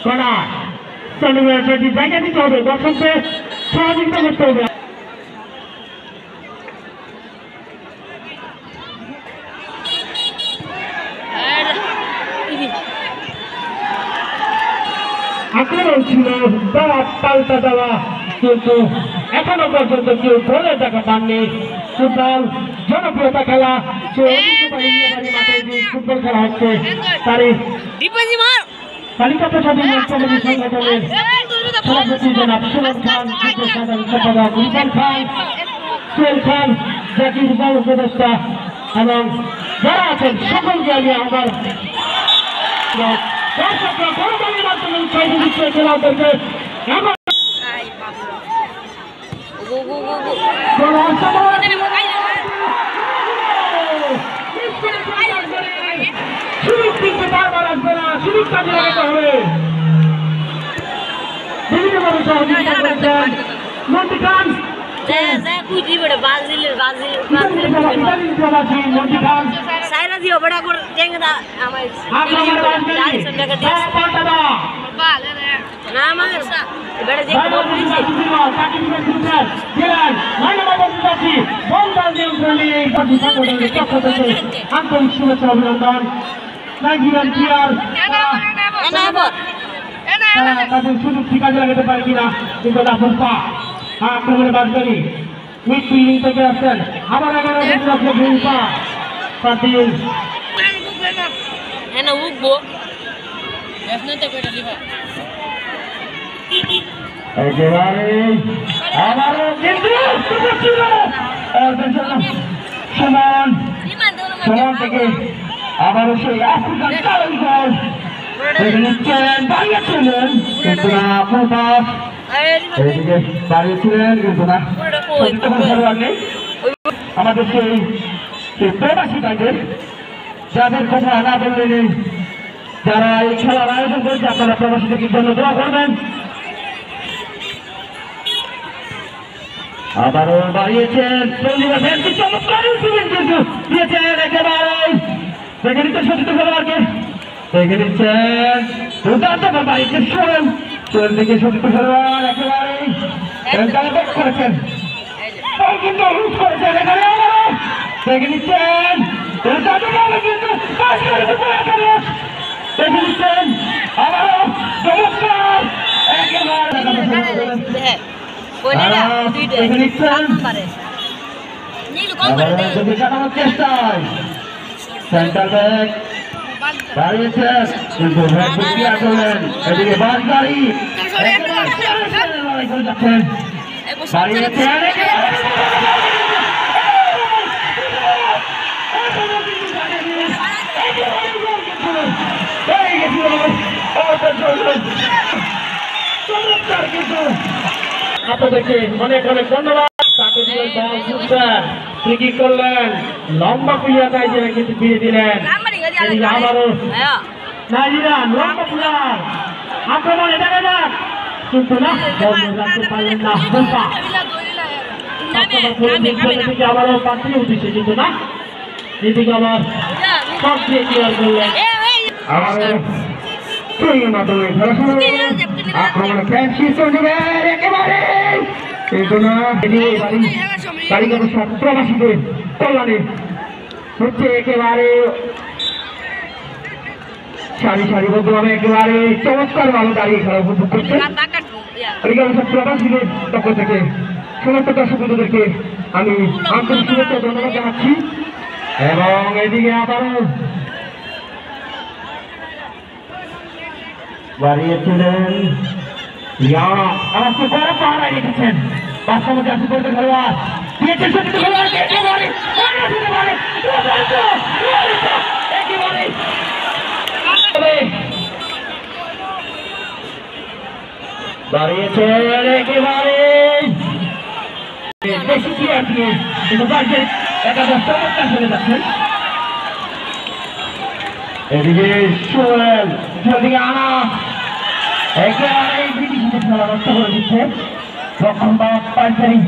করা সেটি জায়গা দিতে হবে, দর্শকদের সহযোগিতা করতে হবে। আক্রমণ ছিল পাল্টা দেওয়া, কিন্তু এখনো পর্যন্ত কেউ গোলের দেখা পাননি। ফুটবল জনপ্রিয়তা খেলা, মাঠে যে ফুটবল খেলা হচ্ছে তারই তালিকা প্রসাদী সংগঠনের সভাপতি জনাব সুমন খান, সাধারণ সম্পাদক রিফান খান, সোহেল খান, জাকির উপদেষ্টা এবং যারা আছেন সকলকে আমি আমার দর্শকরা গণতান্ত্রিক মাধ্যমে উৎসাহ দিচ্ছে খেলোয়াড়দেরকে। সুযোগ কিন্তু বারবার আসবে না, সুযোগ কাজে লাগাতে হবে। বিভিন্নভাবে সহযোগিতা করেছেন মন্টি খান, আন্তরিক শুভেচ্ছা অভিনন্দন। নাইজেরিয়ান প্লেয়ার তাদের সুযোগ ঠিক কাজে লাগাতে পারে কিনা, কিন্তু রাফুল পা আক্রমণে বাদগানি মিড ফিল্ডিং থেকে আসছেন, আবার সমান থেকে আবারও সেই আফ্রিকান কারণ বাড়িয়েছিলেন, কিন্তু না আপনার পাস এইদিকে বাড়িয়েছিলেন, কিন্তু না নেই। আমাদের সেই প্রবাসী তাদের যাদের কথা না বললে নেই, যারা এই খেলার আয়োজন করেছে, আপনারা প্রবাসীদের জন্য দোয়া করবেন। আবারও বাড়িয়েছেন, চমৎকার দিয়েছেন একেবারে দেখে নিচ্ছেন সচিত খেলোয়াড়কে, দেখে নিচ্ছেন দুর্দান্ত বাড়িয়েছেন সোহেল, সোহেল থেকে সচিত খেলোয়াড় একেবারেই করেছেন, কিন্তু ইউজ করেছেন এখানে আবারও দেখে নিচ্ছেন দেখে নিচ্ছেন আবারও চমৎকার চেষ্টায় সেন্টার ব্যাক দাঁড়িয়েছেন, কিন্তু করলেন এদিকে বাস গাড়ি যাচ্ছেন, দাঁড়িয়েছেন আপনাদেরকে অনেক অনেক ধন্যবাদ। করলেন লম্বা প্লেয়ার নাইজেরিয়া কিন্তু ফিরে দিলেন, আবারও নাইজেরিয়া লম্বা প্লেয়ার আক্রমণ এটা যাক, কিন্তু না রাখতে পারলেন না। আবারও পাঠিয়ে উঠেছে, কিন্তু না এদিকে আবার সব দিয়ে ক্লিয়ার করলেন। আবারও মাধ্যমে খেলা শুরু আক্রমণে ফ্যান্সি চলবে একেবারে, কিন্তু না কারিগর সব প্রবাসীদের কল্যাণে হচ্ছে একেবারে সারি সারিবদ্ধভাবে একেবারে চমৎকার ভালো দাঁড়িয়ে খেলা উপভোগ করছে কারিগর সব প্রবাসীদের পক্ষ থেকে সমস্ত দর্শকদেরকে আমি আন্তরিক শুভেচ্ছা ধন্যবাদ জানাচ্ছি। এবং এদিকে আবারও বাড়িয়েছিলেন আমার তো বড় পাহাড়া রেখেছেন, বাস্তবতা আসি করতে খেলোয়াড় দিয়েছেন সত্যি খেলোয়াড়কে একেবারে বাড়িয়েছেন একেবারে বেশি কি আছে, কিন্তু বাজেট একাদশ চমৎকার চলে যাচ্ছেন। এদিকে সোহেল যেদিকে আনা একেবারে ব্রিটিশদের খেলা নষ্ট করে দিচ্ছে, রক্ষণ পাইকারি